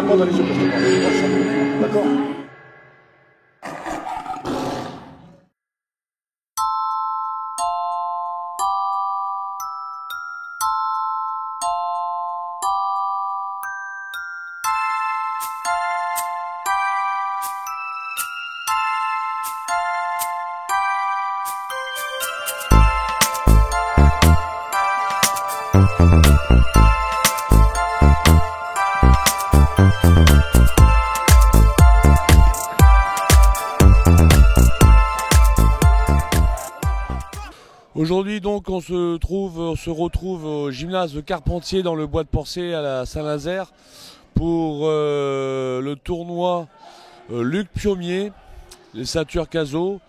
moi dans les yeux que je te parle. Moi, je suis champion. D'accord? Aujourd'hui donc on se retrouve au gymnase de Carpentier dans le bois de Porcé à la Saint-Nazaire pour le tournoi Luc Piomier, les ceintures Caso.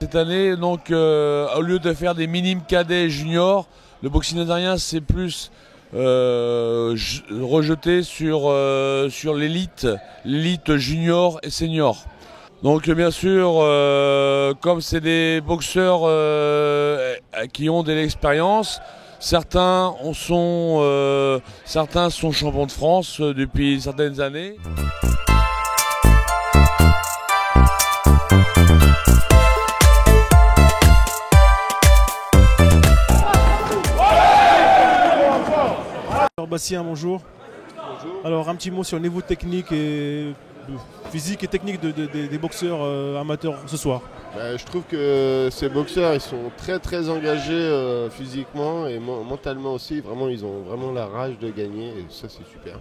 Cette année donc au lieu de faire des minimes cadets et juniors, le boxing nazarien c'est plus rejeté sur l'élite junior et senior. Donc bien sûr, comme c'est des boxeurs qui ont de l'expérience, certains sont champions de France depuis certaines années. Alors Bastien, bonjour. Bonjour. Alors un petit mot sur le niveau technique et physique et technique des boxeurs amateurs ce soir. Je trouve que ces boxeurs ils sont très engagés physiquement et mentalement aussi. Vraiment, ils ont vraiment la rage de gagner et ça c'est super.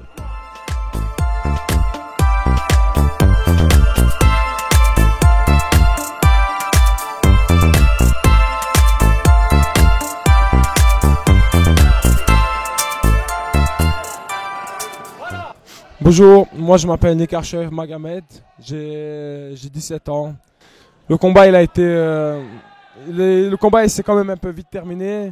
Bonjour, moi je m'appelle Nekarchev Magomed, j'ai 17 ans. Le combat le combat s'est quand même un peu vite terminé.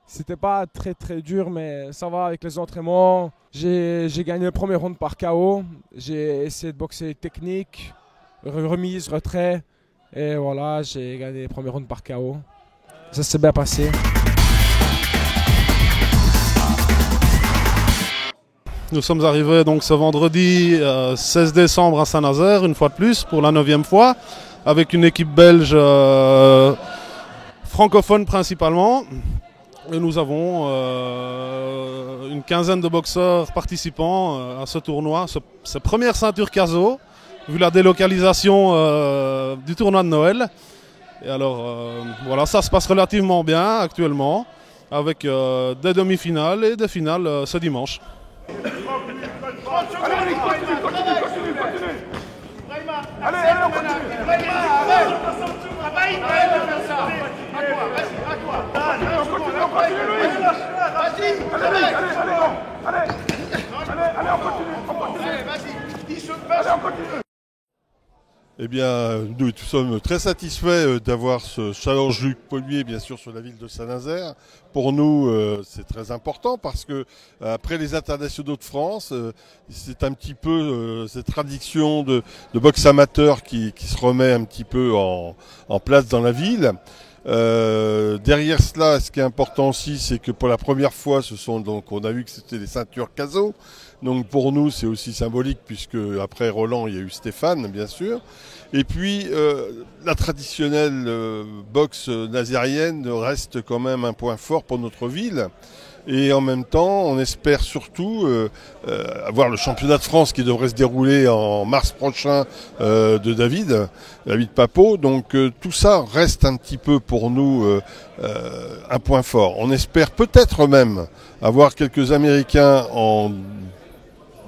C'était pas très dur mais ça va avec les entraînements. J'ai gagné le premier round par KO. J'ai essayé de boxer technique, remise, retrait et voilà, j'ai gagné le premier round par KO. Ça s'est bien passé. Nous sommes arrivés donc ce vendredi 16 décembre à Saint-Nazaire, une fois de plus, pour la 9e fois, avec une équipe belge francophone principalement. Et nous avons une quinzaine de boxeurs participants à ce tournoi, ce première ceinture Caso, vu la délocalisation du tournoi de Noël. Et alors voilà, ça se passe relativement bien actuellement, avec des demi-finales et des finales ce dimanche. Allez, continue. Allez, on continue. Eh bien, nous sommes très satisfaits d'avoir ce challenge Luc Piomier, bien sûr, sur la ville de Saint-Nazaire. Pour nous, c'est très important parce que après les internationaux de France, c'est un petit peu cette tradition de boxe amateur qui se remet un petit peu en place dans la ville. Derrière cela, ce qui est important aussi, c'est que pour la première fois, on a vu que c'était les ceintures Caso. Donc pour nous, c'est aussi symbolique puisque après Roland, il y a eu Stéphane, bien sûr. Et puis la traditionnelle boxe nazérienne reste quand même un point fort pour notre ville. Et en même temps, on espère surtout avoir le championnat de France qui devrait se dérouler en mars prochain de David Papeau. Donc tout ça reste un petit peu pour nous un point fort. On espère peut-être même avoir quelques Américains en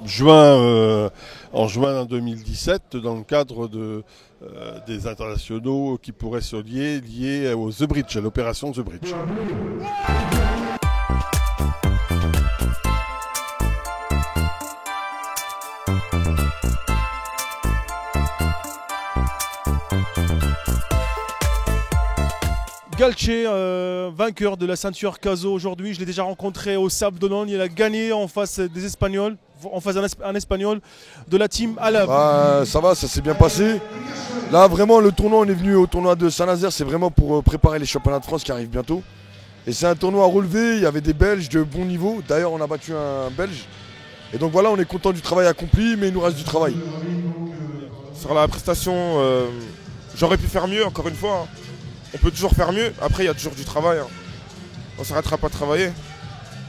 juin 2017 dans le cadre des internationaux qui pourraient se lier au The Bridge, à l'opération The Bridge. Galtier, vainqueur de la ceinture Caso aujourd'hui, je l'ai déjà rencontré au Sable d'Olonne, il a gagné en face des Espagnols, en face d'un Espagnol de la team Alab. Ça va, ça s'est bien passé. Là vraiment le tournoi, on est venu au tournoi de Saint-Nazaire, c'est vraiment pour préparer les championnats de France qui arrivent bientôt. Et c'est un tournoi à relever, il y avait des Belges de bon niveau, d'ailleurs on a battu un Belge. Et donc voilà, on est content du travail accompli, mais il nous reste du travail. Sur la prestation, j'aurais pu faire mieux, encore une fois. Hein. On peut toujours faire mieux. Après, il y a toujours du travail. Hein. On ne s'arrêtera pas de travailler.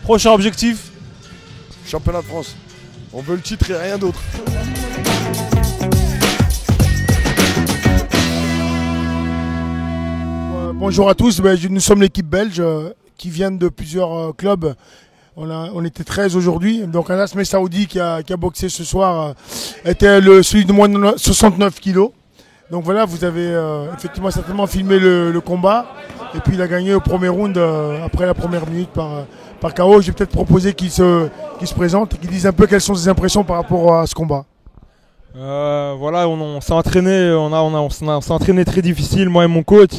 Prochain objectif? Championnat de France. On veut le titre et rien d'autre. Bonjour à tous, nous sommes l'équipe belge qui vient de plusieurs clubs. On était 13 aujourd'hui. Donc Anas Messaoudi qui a boxé ce soir était celui de moins de 69 kilos. Donc voilà, vous avez effectivement certainement filmé le combat. Et puis il a gagné au premier round après la première minute par KO. Je vais peut-être proposer qu'il se présente et qu'il dise un peu quelles sont ses impressions par rapport à ce combat. Voilà, on s'est entraîné, on s'est entraîné très difficile, moi et mon coach.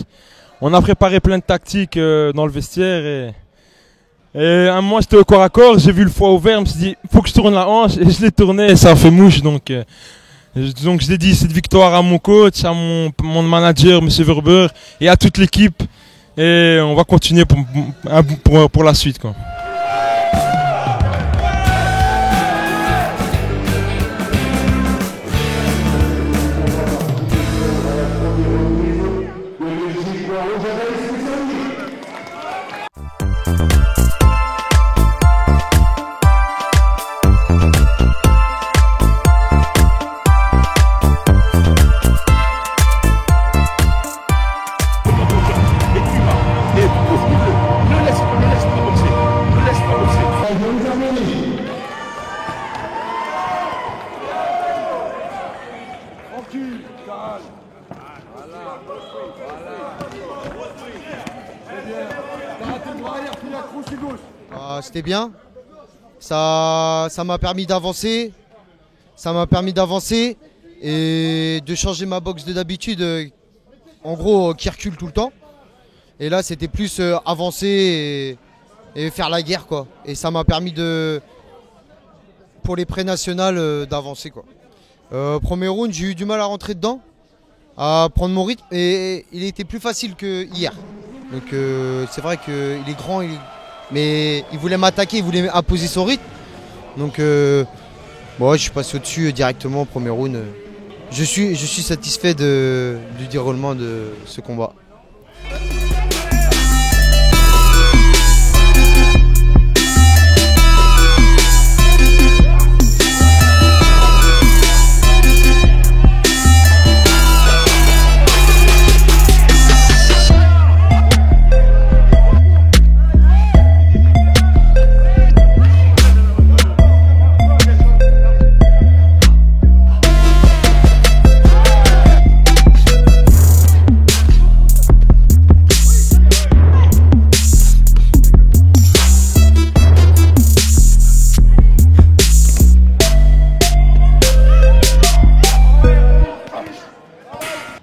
On a préparé plein de tactiques dans le vestiaire et un moment j'étais au corps à corps, j'ai vu le foie ouvert, je me suis dit faut que je tourne la hanche et je l'ai tourné et ça a fait mouche donc je l'ai dit cette victoire à mon coach, à mon manager M. Verber et à toute l'équipe et on va continuer pour la suite quoi. C'était bien, ça m'a permis d'avancer, et de changer ma boxe de d'habitude, en gros qui recule tout le temps. Et là c'était plus avancer et faire la guerre quoi. Et ça m'a permis pour les pré-nationales d'avancer quoi. Premier round j'ai eu du mal à rentrer dedans, à prendre mon rythme et il était plus facile que hier. Donc c'est vrai qu'il est grand, mais il voulait m'attaquer, il voulait imposer son rythme. Donc bon, je suis passé au-dessus directement au premier round. Je suis satisfait du déroulement de ce combat.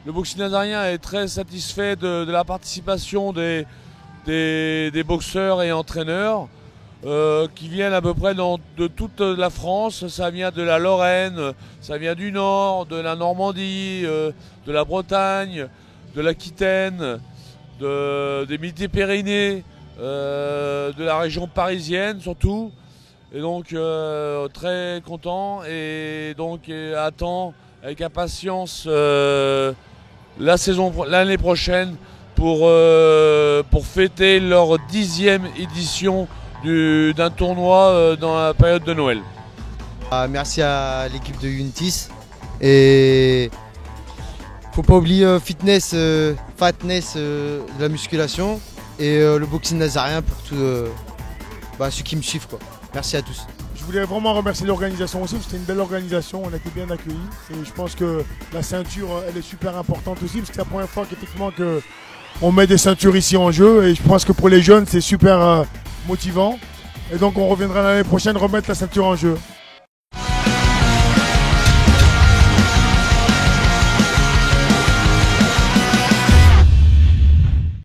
Le boxing nazarien est très satisfait de la participation des boxeurs et entraîneurs qui viennent à peu près de toute la France. Ça vient de la Lorraine, ça vient du Nord, de la Normandie, de la Bretagne, de l'Aquitaine, des Midi-Pyrénées, de la région parisienne surtout. Et donc très content et donc attend avec impatience l'année prochaine pour fêter leur 10e édition d'un tournoi dans la période de Noël. Merci à l'équipe de Untis et faut pas oublier fitness, fatness, de la musculation et le boxing nazarien pour tous ceux qui me suivent quoi. Merci à tous. Je voulais vraiment remercier l'organisation aussi, c'était une belle organisation, on a été bien accueillis et je pense que la ceinture elle est super importante aussi parce que c'est la première fois qu'effectivement on met des ceintures ici en jeu et je pense que pour les jeunes c'est super motivant et donc on reviendra l'année prochaine remettre la ceinture en jeu.